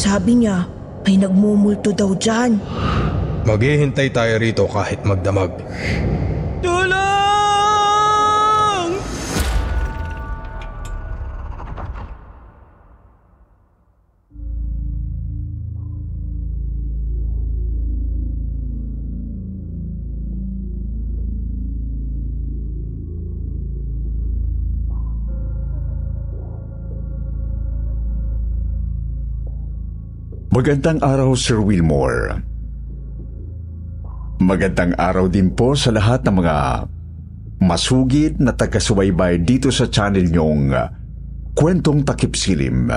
sabi niya may nagmumulto daw dyan. Maghihintay tayo rito kahit magdamag. Tulong! Magandang araw, Sir Wilmore. Magandang araw din po sa lahat ng mga masugid na taga-subaybay dito sa channel niyong Kwentong Takip Silim.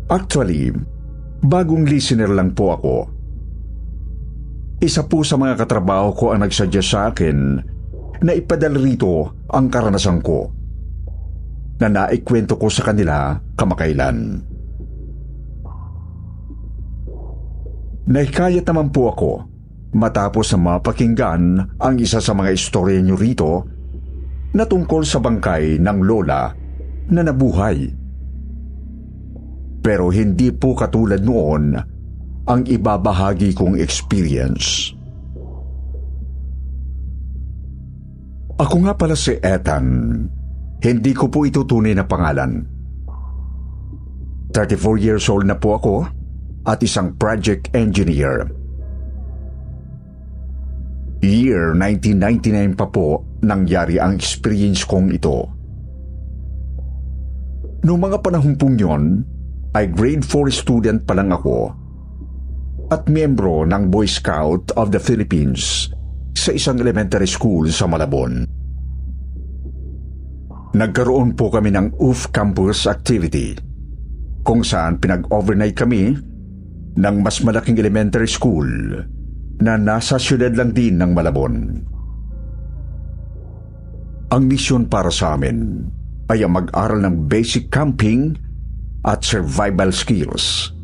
Actually, bagong listener lang po ako. Isa po sa mga katrabaho ko ang nagsuggest sa akin na ipadala rito ang karanasan ko na naikwento ko sa kanila kamakailan. Nahikayat naman po ako matapos na mapakinggan ang isa sa mga istorya niyo rito na tungkol sa bangkay ng lola na nabuhay. Pero hindi po katulad noon ang ibabahagi kong experience. Ako nga pala si Ethan. Hindi ko po ito tunay na pangalan. 34 years old na po ako at isang project engineer. Year 1999 pa po nangyari ang experience kong ito. Noong mga panahon pong yon, ay grade 4 student pa lang ako at miyembro ng Boy Scout of the Philippines sa isang elementary school sa Malabon. Nagkaroon po kami ng UF Campus Activity kung saan pinag-overnight kami ng mas malaking elementary school na nasa siyudad lang din ng Malabon. Ang misyon para sa amin ay ang mag-aral ng basic camping at survival skills.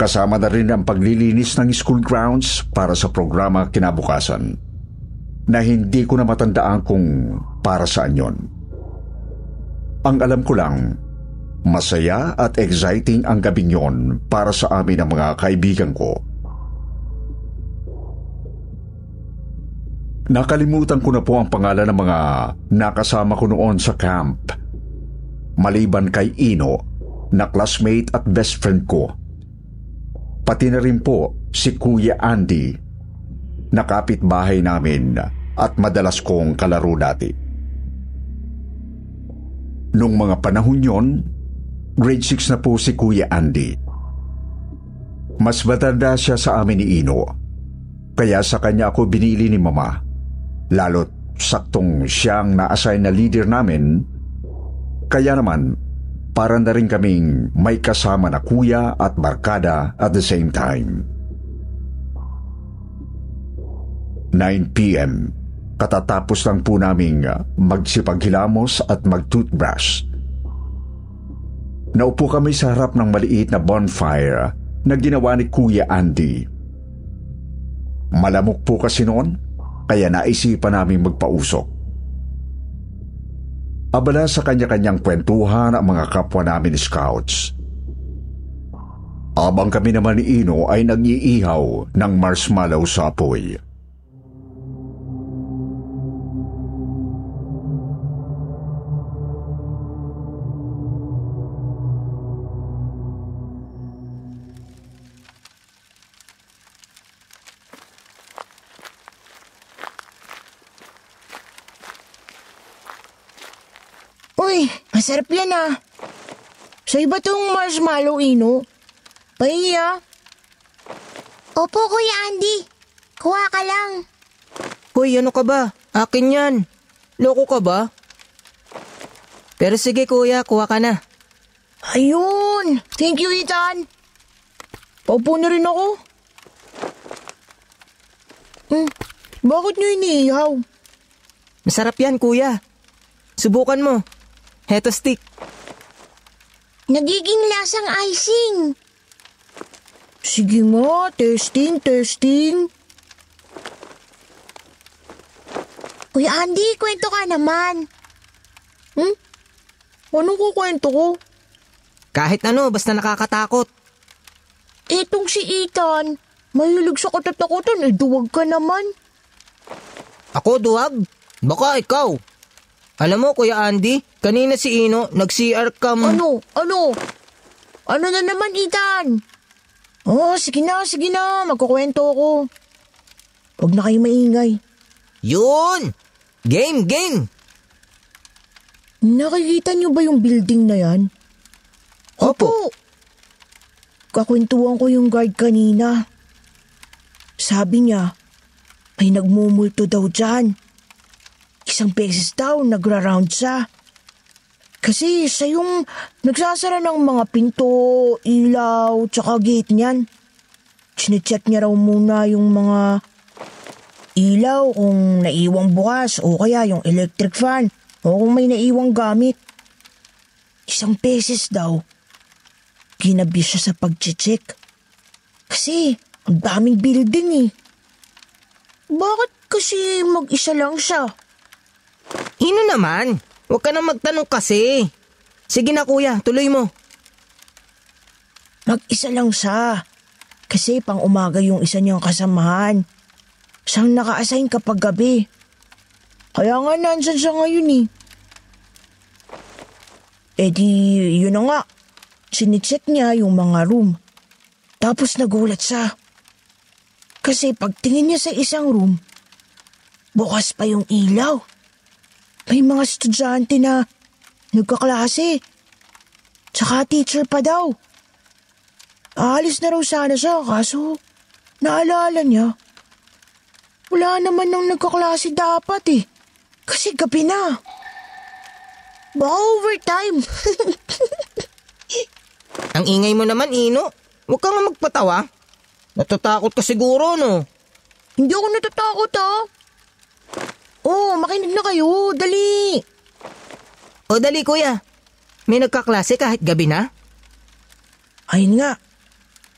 Kasama na rin ang paglilinis ng school grounds para sa programa kinabukasan na hindi ko na matandaan kung para saan yon. Ang alam ko lang, masaya at exciting ang gabing yon para sa amin ng mga kaibigan ko. Nakalimutan ko na po ang pangalan ng mga nakasama ko noon sa camp. Maliban kay Ino, na classmate at best friend ko. Pati na rin po si Kuya Andy, na kapitbahay namin at madalas kong kalaro dati. Nung mga panahon yon, grade 6 na po si Kuya Andy. Mas matanda siya sa amin ni Ino, kaya sa kanya ako binili ni Mama, lalo't saktong siyang na-assign na leader namin, kaya naman para na rin kaming may kasama na kuya at barkada at the same time. 9 p.m. Katatapos lang po naming magsipaghilamos at mag-toothbrush. Naupo kami sa harap ng maliit na bonfire na ginawa ni Kuya Andy. Malamok po kasi noon, kaya naisipan namin magpausok. Abala sa kanya-kanyang kwentuhan ang mga kapwa namin scouts. Abang kami naman ni Ino ay nag-iihaw ng marshmallow sa apoy. Uy, masarap yan ah. Sa'yo ba tong marshmallow, Ino? Pahiya. Opo, Kuya Andy. Kuha ka lang. Hoy, ano ka ba? Akin yan. Loko ka ba? Pero sige kuya, kuha ka na. Ayun! Thank you, Ethan. Paupo na rin ako. Bakit nyo iniihaw? Masarap yan kuya. Subukan mo. Heto stick. Nagiging lasang icing. Sige nga, testing. Kuya Andy, kwento ka naman. Anong kukwento ko? Kahit ano, basta nakakatakot. Etong si Ethan, mahilig sa katatakutan, duwag ka naman. Ako duwag? Baka ikaw. Alam mo, Kuya Andy, kanina si Ino, nag-CR cam... Ano? Ano na naman, Ethan? Sige na, magkukwento ako. Huwag na kayo maingay. Yun! Game! Nakikita niyo ba yung building na yan? Opo. Kakwentuhan ko yung guard kanina. Sabi niya, may nagmumulto daw dyan. Isang beses daw nagra-round siya. Kasi siya yung nagsasara ng mga pinto, ilaw, tsaka gate niyan. Sinecheck niya raw muna yung mga ilaw kung naiwang bukas o kaya yung electric fan o kung may naiwang gamit. Isang beses daw, ginabi siya sa pag-check. Kasi ang daming building eh. Bakit kasi mag-isa lang siya? Ino naman? Huwag ka na magtanong kasi. Sige na kuya, tuloy mo. Mag-isa lang siya. Kasi pang umaga yung isa niyang kasamahan. Siyang naka-assign kapag gabi. Kaya nga nandyan siya ngayon eh. Yun na nga. Sinicheck niya yung mga room. Tapos nagulat siya. Kasi pagtingin niya sa isang room, bukas pa yung ilaw. May mga estudyante na nagkaklase. Tsaka teacher pa daw. Aalis na raw sana siya kaso naalala niya. Wala naman nang nagkaklase dapat eh. Kasi gabi na. Baka overtime. Ang ingay mo naman, Ino. Huwag ka nga magpatawa. Natatakot ka siguro, no? Hindi ako natatakot makinig na kayo. Dali. O dali, kuya. May nagkaklase kahit gabi na? Ayun nga.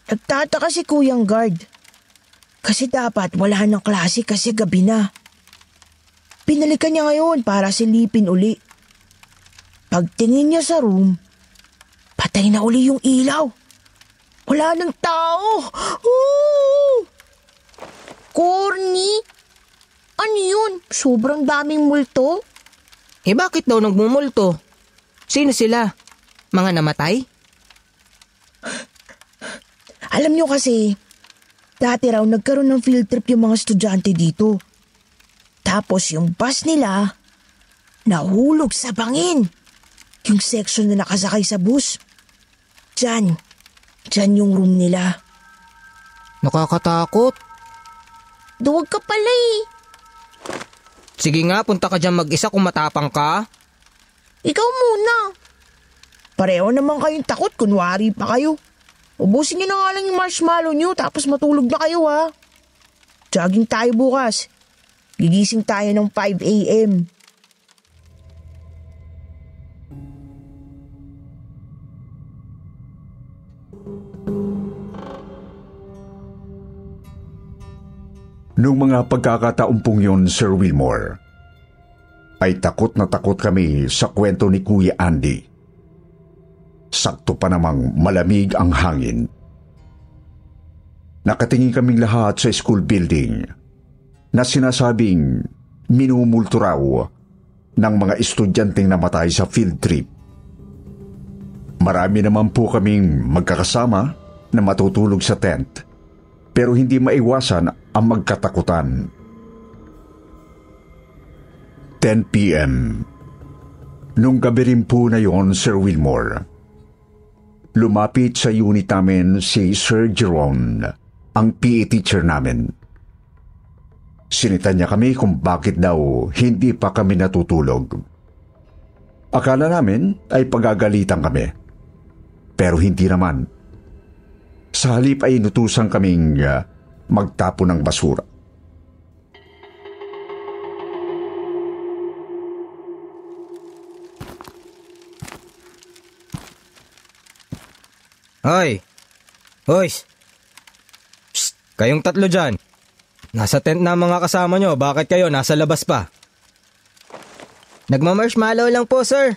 Nagtataka si Kuyang Guard. Kasi dapat wala ng klase kasi gabi na. Pinalikan niya ngayon para silipin uli. Pagtingin niya sa room, patay na uli yung ilaw. Wala ng tao. Corny. Ano yun? Sobrang daming multo? Bakit daw nagmumulto? Sino sila? Mga namatay? Alam niyo kasi, dati raw nagkaroon ng field trip yung mga estudyante dito. Tapos yung bus nila, nahulog sa bangin. Yung section na nakasakay sa bus. Diyan yung room nila. Nakakatakot. Duwag ka pala eh. Sige nga, punta ka dyan mag-isa kung matapang ka. Ikaw muna. Pareho naman kayong takot, kunwari pa kayo. Ubusin niyo na nga lang yung marshmallow niyo tapos matulog na kayo ha. Jogging tayo bukas. Gigising tayo ng 5 a.m. Nung mga pagkakataong pong yun, Sir Wilmore, ay takot na takot kami sa kwento ni Kuya Andy. Sakto pa namang malamig ang hangin. Nakatingin kaming lahat sa school building na sinasabing minumulto raw ng mga estudyanteng namatay sa field trip. Marami naman po kaming magkakasama na matutulog sa tent pero hindi maiwasan ang magkatakutan. 10 p.m. Nung gabi rin po na yon, Sir Wilmore, lumapit sa unit namin si Sir Jerome, ang PE teacher namin. Sinita niya kami kung bakit daw hindi pa kami natutulog. Akala namin ay pagagalitan kami. Pero hindi naman. Sa halip ay inutusan kaming magtapo ng basura. Hoy! Psst! Kayong tatlo dyan. Nasa tent na mga kasama nyo, bakit kayo nasa labas pa? Nagmamarshmallow lang po, sir.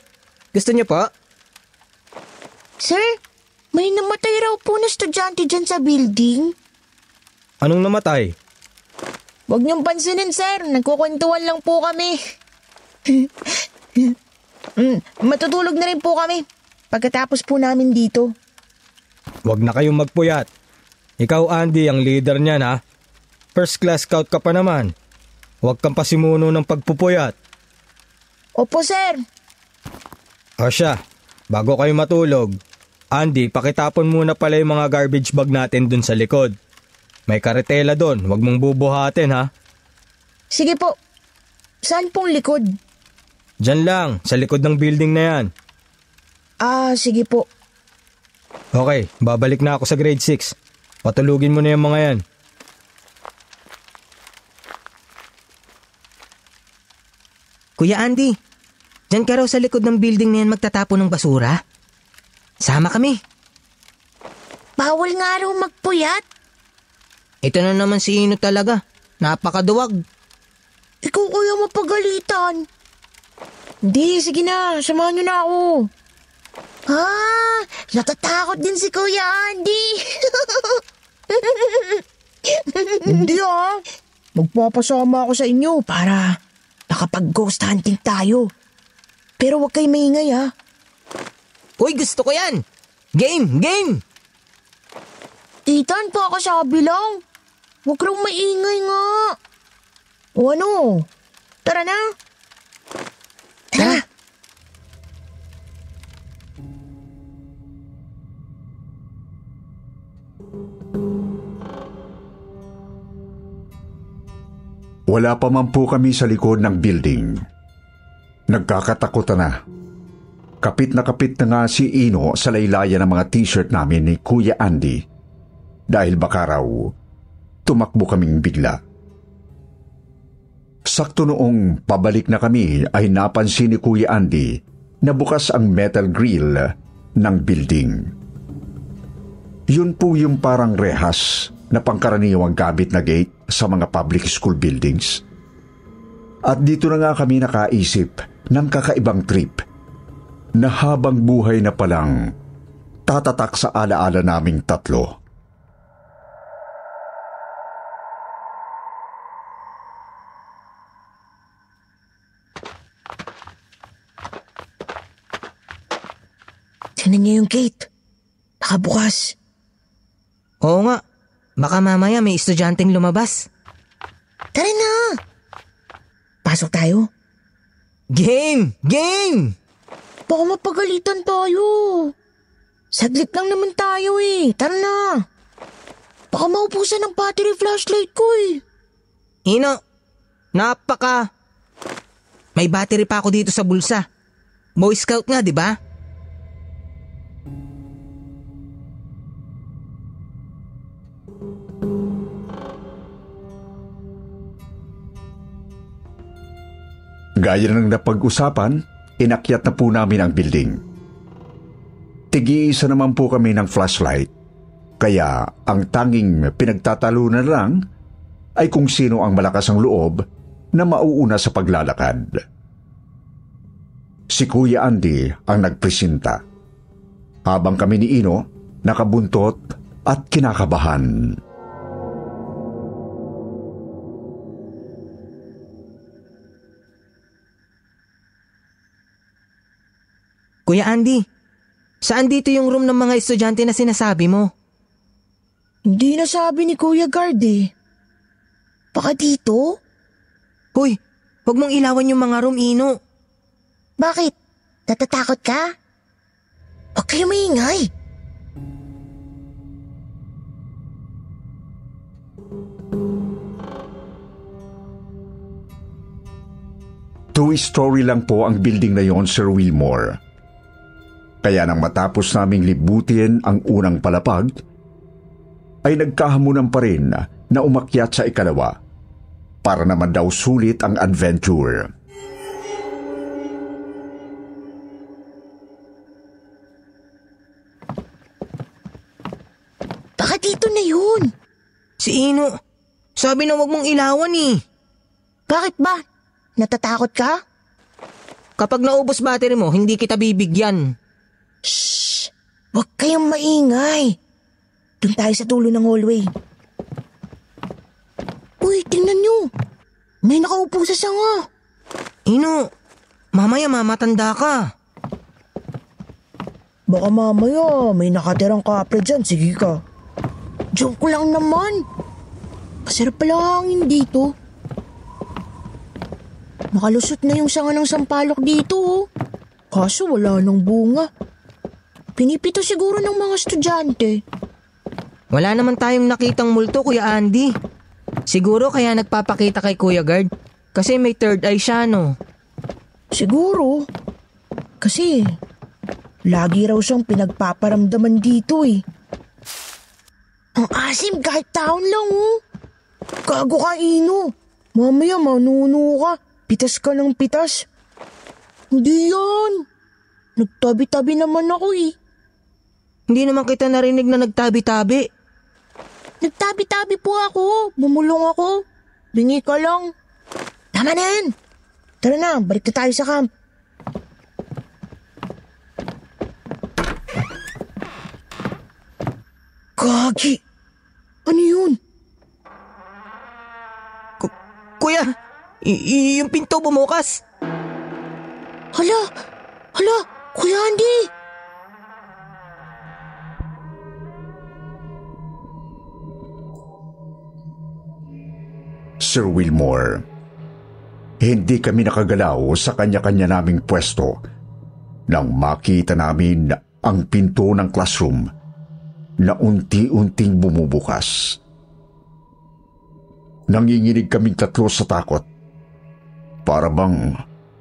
Gusto nyo po? Sir, may namatay raw po na estudyante dyan sa building. Anong namatay? Huwag niyong pansinin, sir. Nagkukwentuhan lang po kami. Matutulog na rin po kami pagkatapos po namin dito. Huwag na kayong magpuyat. Ikaw, Andy, ang leader niyan, ha? First class scout ka pa naman. Huwag kang pasimuno ng pagpupuyat. Opo, sir. O siya, bago kayo matulog, Andy, pakitapon muna pala yung mga garbage bag natin dun sa likod. May karetela dun, huwag mong bubuhatin, ha? Sige po. Saan pong likod? Diyan lang, sa likod ng building na yan. Sige po. Okay, babalik na ako sa grade 6. Patulugin mo na yung mga yan. Kuya Andy, dyan ka raw sa likod ng building na yan magtatapon ng basura? Sama kami. Bawal nga raw magpuyat. Ito na naman si Ino talaga. Napakaduwag. Ikaw kuya mapagalitan. Hindi, sige na. Samahan niyo na ako. Natatakot din si Kuya Andy. Hindi Magpapasama ako sa inyo para nakapag-ghost hunting tayo. Pero huwag kayo maingay Uy, gusto ko yan. Game! Ethan, pa ako sa kabilang. Huwag raw maingay nga. O ano? Tara na. Tara. Wala pa man po kami sa likod ng building. Nagkakatakutan na. Kapit na nga si Ino sa laylayan ng mga t-shirt namin ni Kuya Andy dahil baka raw tumakbo kaming bigla. Sakto noong pabalik na kami ay napansin ni Kuya Andy na bukas ang metal grill ng building. Yun po yung parang rehas na pangkaraniwang gamit na gate sa mga public school buildings. At dito na nga kami nakaisip ng kakaibang trip na habang buhay na palang tatatak sa alaala naming tatlo. Tingnan niyo yung gate. Nakabukas. Oo nga. Baka mamaya may estudyanteng lumabas. Tara na. Pasok tayo. Game! Baka mapagalitan tayo. Saglit lang naman tayo Tara na. Baka maubusan ng battery flashlight ko Ino, May battery pa ako dito sa bulsa. Boy Scout nga, di ba? Gaya ng napag-usapan, inakyat na po namin ang building. Tig-iisa naman po kami ng flashlight, kaya ang tanging pinagtatalunan lang ay kung sino ang malakas ang loob na mauuna sa paglalakad. Si Kuya Andy ang nagpresenta, habang kami ni Ino nakabuntot at kinakabahan. Kuya Andy, saan dito yung room ng mga estudyante na sinasabi mo? Hindi nasabi ni Kuya Guard Baka dito? Hoy, huwag mong ilawan yung mga room, Ino. Bakit? Natatakot ka? Huwag kayo maingay. Two-story lang po ang building na yon, Sir Wilmore. Kaya nang matapos naming libutin ang unang palapag, ay nagkahamunan pa rin na umakyat sa ikalawa para naman daw sulit ang adventure. Baka dito na yun. Si Ino, sabi na huwag mong ilawan Bakit ba? Natatakot ka? Kapag naubos battery mo, hindi kita bibigyan. Shh! Huwag kayong maingay. Doon tayo sa dulo ng hallway. Uy, tingnan nyo. May nakaupo sa sanga. Ino, mamaya mamatanda ka. Baka mamaya may nakatirang kapre dyan. Sige ka. Joke lang naman. Masarap pala hangin dito. Nakalusot na yung sanga ng sampalok dito. Oh. Kaso wala nang bunga. Pinipito siguro ng mga estudyante. Wala naman tayong nakitang multo, Kuya Andy. Siguro kaya nagpapakita kay Kuya Guard. Kasi may third eye siya, no? Siguro. Kasi lagi raw siyang pinagpaparamdaman dito eh. Ang asim kahit taon lang oh. Gago ka, Ino. Mamaya manuno ka. Pitas ka ng pitas. Hindi yan. Nagtabi-tabi naman ako eh. Hindi naman kita narinig na nagtabi-tabi. Nagtabi-tabi po ako. Bumulong ako. Bingi ka lang. Tama na yan. Tara na, balik na tayo sa camp. Gagi. Ano yun? Kuya, yung pinto bumukas. Hala, Kuya Andy. Sir Wilmore, hindi kami nakagalaw sa kanya-kanya naming pwesto nang makita namin ang pinto ng classroom na unti-unting bumubukas. Nanginginig kaming tatlo sa takot. Para bang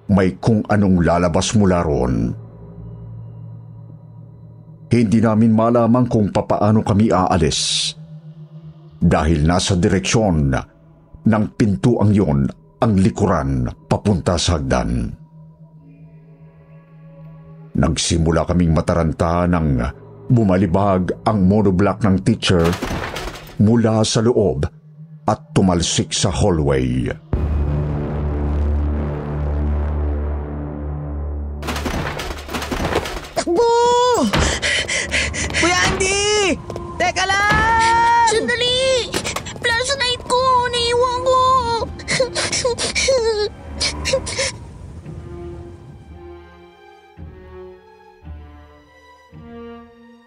may kung anong lalabas mula roon. Hindi namin malaman kung papaano kami aalis dahil nasa direksyon ng pintuang yon ang likuran papunta sa hagdan. Nagsimula kaming mataranta nang bumalibag ang monoblock ng teacher mula sa loob at tumalsik sa hallway. Takbo! Kuya Andy! Teka lang! Sandali! Flashlight ko! Naiwan ko!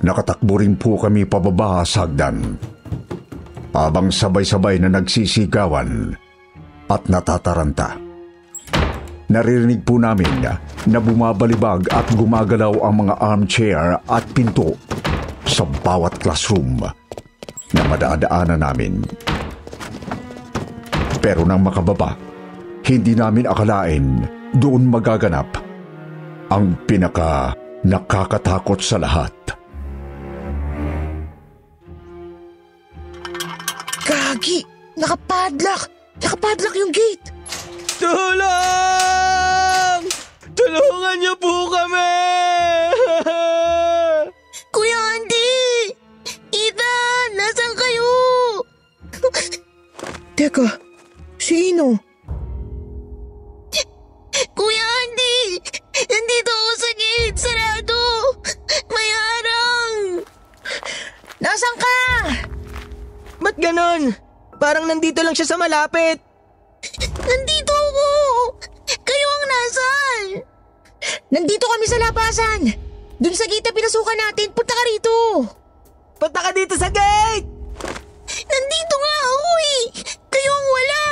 Nakatakbo rin po kami pababa sa hagdan, habang sabay-sabay na nagsisigawan at natataranta. Naririnig po namin na bumabalibag at gumagalaw ang mga armchair at pinto sa bawat classroom na madadaanan namin. Pero nang makababa, hindi namin akalain doon magaganap ang pinaka nakakatakot sa lahat. Gagi! Nakapadlock! Nakapadlock yung gate! Tulong! Tulungan niyo po kami! Kuya Andy! Ethan! Nasaan kayo? Teka, sino? Kuya Andy! Nandito ako sa gate! Sarado! May harang! Nasaan ka? Ba't ganon? Parang nandito lang siya sa malapit. Nandito ako! Kayo ang nasaan? Nandito kami sa labasan! Dun sa gate na pinasukan natin, punta ka rito! Punta ka dito sa gate! Nandito nga ako eh! Kayo ang wala!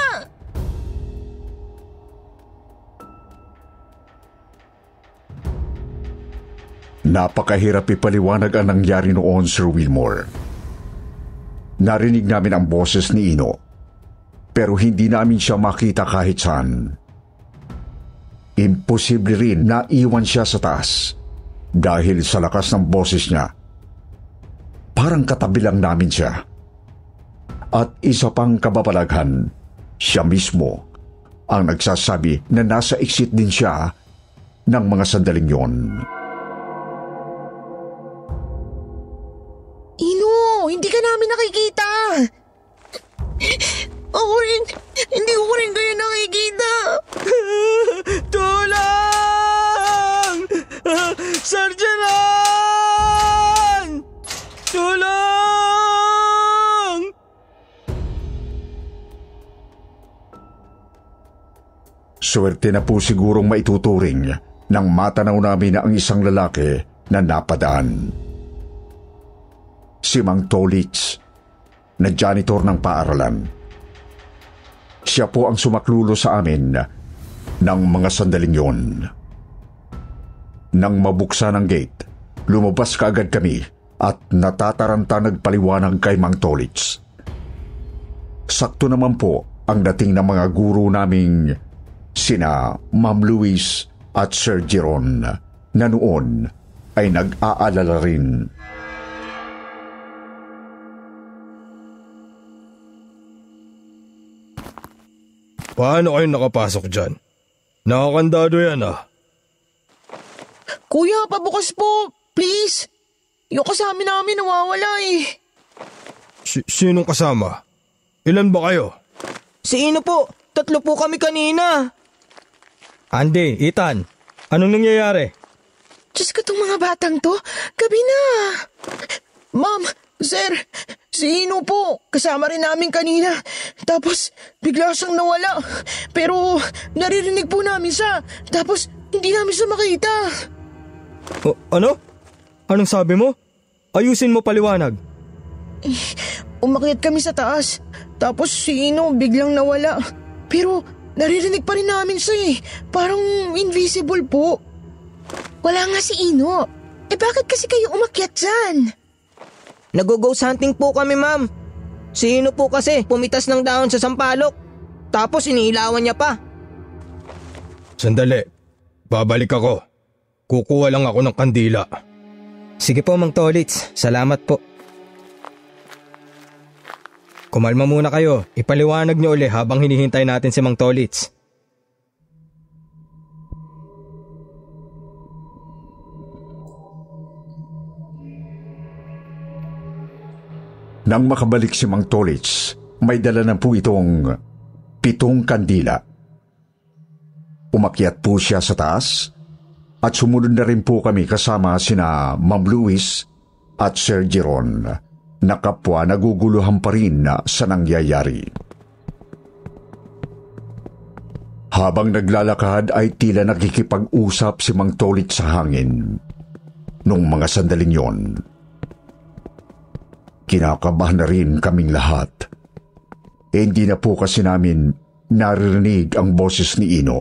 Napakahirap ipaliwanag ang nangyari noon, Sir Wilmore. Narinig namin ang boses ni Ino, pero hindi namin siya makita kahit saan. Imposible rin na iwan siya sa taas dahil sa lakas ng boses niya. Parang katabi lang namin siya. At isa pang kababalaghan, siya mismo ang nagsasabi na nasa exit din siya ng mga sandaling yon. Ino, hindi ka namin nakikita! Ako rin! Hindi ko rin kayo nakikita! Tulong! Sergeant! Swerte na po sigurong maituturing nang matanaw namin na ang isang lalaki na napadaan. Si Mang Tolits, na janitor ng paaralan. Siya po ang sumaklulo sa amin ng mga sandaling yon. Nang mabuksan ang gate, lumabas kaagad kami at natataranta nagpaliwanag kay Mang Tolits. Sakto naman po ang dating ng mga guro naming sina Ma'am Louise at Sir Jeron na noon ay nag-aalala rin. Paano kayo nakapasok dyan? Nakakandado yan ah. Kuya, pabukas po. Please. Yung kasama namin nawawala eh. Sinong kasama? Ilan ba kayo? Si Ino po, 3 po kami kanina. Andy, Ethan, anong nangyayari? Diyos ko, itong mga batang to. Gabi na. Ma'am, sir, si Ino po. Kasama rin namin kanina. Tapos, bigla siyang nawala. Pero, naririnig po namin siya. Tapos, hindi namin siya makita. Ano? Anong sabi mo? Ayusin mo paliwanag. Umakyat kami sa taas. Tapos si Ino biglang nawala. Pero naririnig pa rin namin siya eh. Parang invisible po. Wala nga si Ino. Bakit kasi kayo umakyat dyan? Nag-ghost hunting po kami, ma'am. Si Ino po kasi pumitas ng dahon sa sampalok. Tapos iniilawan niya pa. Sandali. Babalik ako. Kukuha lang ako ng kandila. Sige po, Mang Tolits. Salamat po. Kumalma muna kayo. Ipaliwanag niyo uli habang hinihintay natin si Mang Tolits. Nang makabalik si Mang Tolits, may dala na po itong 7 kandila. Umakyat po siya sa taas at sumunod na rin po kami kasama sina Ma'am Louise at Sir Jeron na kapwa naguguluhan pa rin sa nangyayari. Habang naglalakad ay tila nakikipag-usap si Mang Tolits sa hangin. Nung mga sandaling yon, kinakabahan na rin kaming lahat. Hindi na po kasi namin naririnig ang boses ni Ino.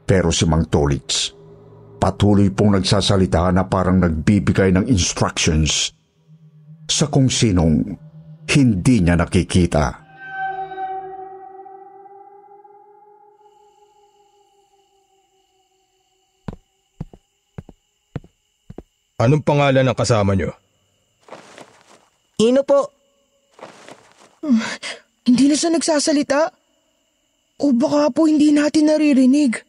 Pero si Mang Tolits patuloy pong nagsasalita na parang nagbibigay ng instructions sa kung sinong hindi niya nakikita. Anong pangalan ng kasama niyo? Ino po. Hindi na siya nagsasalita? O baka po hindi natin naririnig?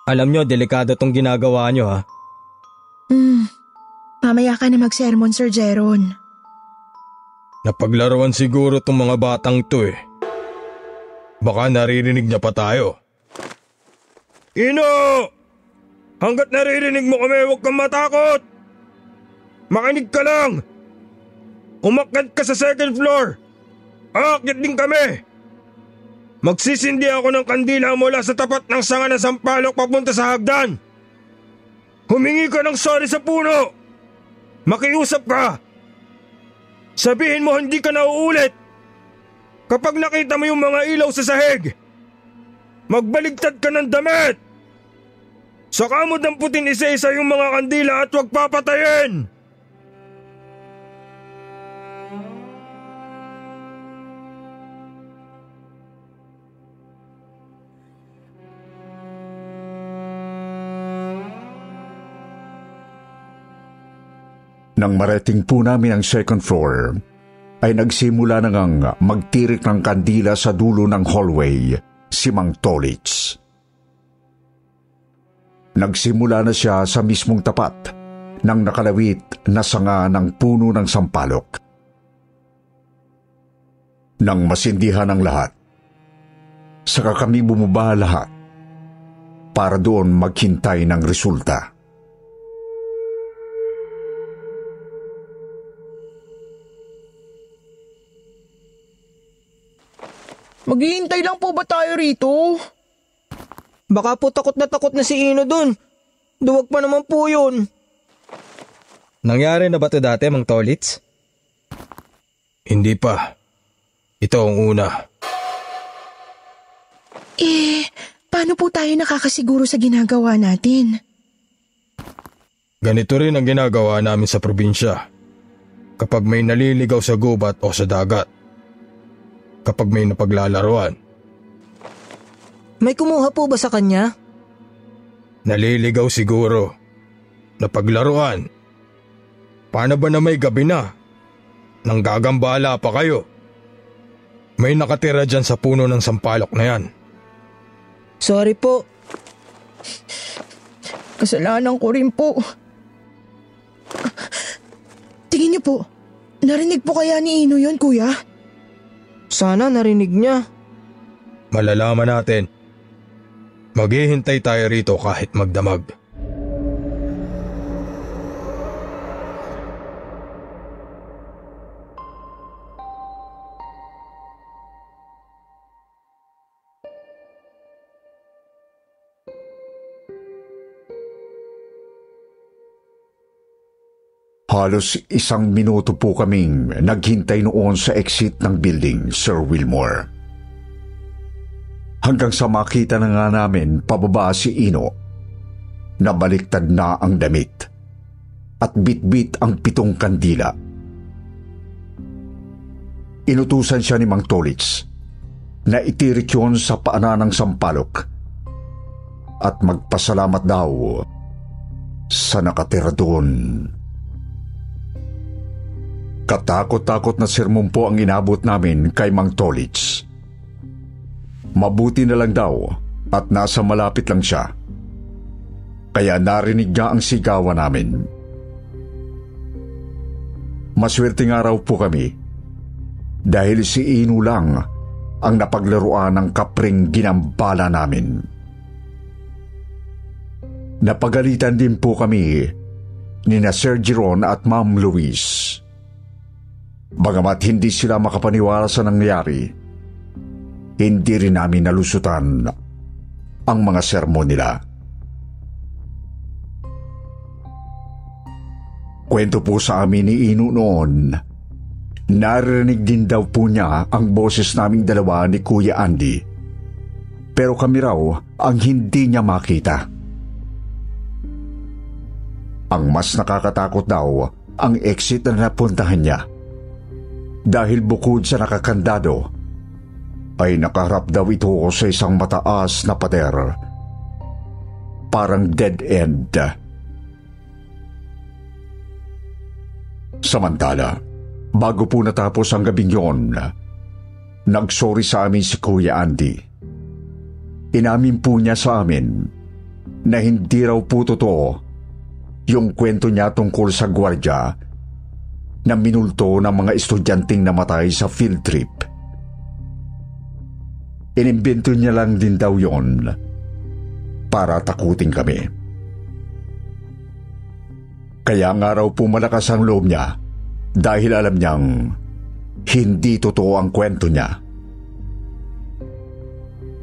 Alam niyo, delikado tong ginagawa niyo ha. Mamaya ka na mag-sermon, Sir Jeron. Napaglaruan siguro tong mga batang to eh. Baka naririnig niya pa tayo. Ino! Hanggat naririnig mo kami, huwag kang matakot! Makinig ka lang! Umakyat ka sa 2nd floor! Aakyat din kami! Magsisindi ako ng kandila mula sa tapat ng sanga ng sampalok papunta sa hagdan. Humingi ka ng sorry sa puno. Makiusap ka. Sabihin mo hindi ka na uulit. Kapag nakita mo yung mga ilaw sa sahig, magbaligtad ka ng damit. Saka mo damputin isa-isa yung mga kandila at huwag papatayin. Nang marating po namin ang 2nd floor, ay nagsimula na ngang magtirik ng kandila sa dulo ng hallway si Mang Tolits. Nagsimula na siya sa mismong tapat ng nakalawit na sanga ng puno ng sampalok. Nang masindihan ang lahat, saka kami bumaba lahat para doon maghintay ng resulta. Maghihintay lang po ba tayo rito? Baka po takot na si Ino dun. Duwag pa naman po yun. Nangyari na ba ito dati, Mang Tolits? Hindi pa. Ito ang una. Paano po tayo nakakasiguro sa ginagawa natin? Ganito rin ang ginagawa namin sa probinsya. Kapag may naliligaw sa gubat o sa dagat. Kapag may napaglalaruan. May kumuha po ba sa kanya? Naliligaw siguro. Napaglaruan. Paano ba na may gabi na? Nanggagambala pa kayo. May nakatira dyan sa puno ng sampalok na yan. Sorry po. Kasalanan ko rin po. Tingin niyo po, narinig po kaya ni Ino yun, kuya? Sana narinig niya. Malalaman natin. Maghihintay tayo rito kahit magdamag. Halos 1 minuto po kaming naghintay noon sa exit ng building, Sir Wilmore. Hanggang sa makita na nga namin pababa si Ino, nabaliktad na ang damit at bitbit ang 7 kandila. Inutusan siya ni Mang Tolits na itirik yun sa paanan ng sampalok at magpasalamat daw sa nakatira doon. Katakot-takot na sermon po ang inabot namin kay Mang Tolits. Mabuti na lang daw at nasa malapit lang siya. Kaya narinig niya ang sigawan namin. Maswerte nga raw po kami dahil si Ino lang ang napaglaruan ng kapring ginambala namin. Napagalitan din po kami ni na Sir Giron at Ma'am Louise. Bagamat hindi sila makapaniwala sa nangyari, hindi rin namin nalusutan ang mga sermon nila. Kwento po sa amin ni Ino noon, narinig din daw po niya ang boses naming dalawa ni Kuya Andy, pero kami raw ang hindi niya makita. Ang mas nakakatakot daw ang exit na napuntahan niya. Dahil bukod sa nakakandado, ay nakaharap daw ito sa isang mataas na pader. Parang dead end. Samantala, bago po natapos ang gabing yon, nagsorry sa amin si Kuya Andy. Inamin po niya sa amin na hindi raw po totoo yung kwento niya tungkol sa gwardya na minulto ng mga estudyanteng namatay sa field trip. Inimbento niya lang din daw yon para takutin kami. Kaya nga raw po malakas ang loob niya dahil alam niyang hindi totoo ang kwento niya.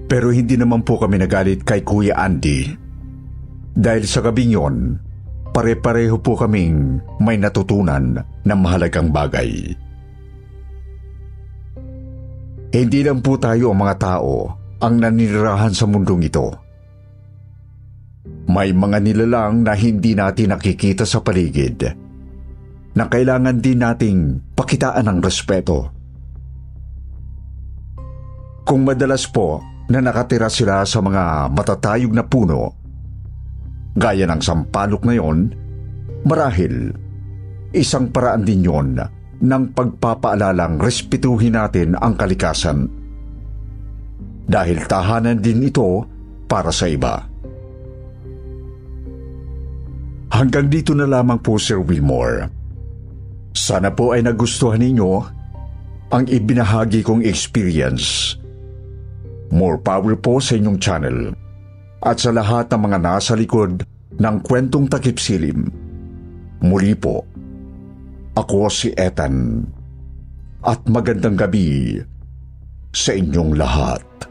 Pero hindi naman po kami nagalit kay Kuya Andy dahil sa gabing yon, pare-pareho po kaming may natutunan na mahalagang bagay. Hindi lang po tayo ang mga tao ang naninirahan sa mundong ito. May mga nilalang na hindi natin nakikita sa paligid na kailangan din nating pakitaan ng respeto. Kung madalas po na nakatira sila sa mga matatayog na puno, gaya ng sampalok na yon, marahil isang paraan din yon ng pagpapaalalang respetuhin natin ang kalikasan. Dahil tahanan din ito para sa iba. Hanggang dito na lamang po, Sir Wilmore. Sana po ay nagustuhan ninyo ang ibinahagi kong experience. More power po sa inyong channel at sa lahat ng mga nasa likod ng kwentong takip silim. Muli po, ako si Ethan at magandang gabi sa inyong lahat.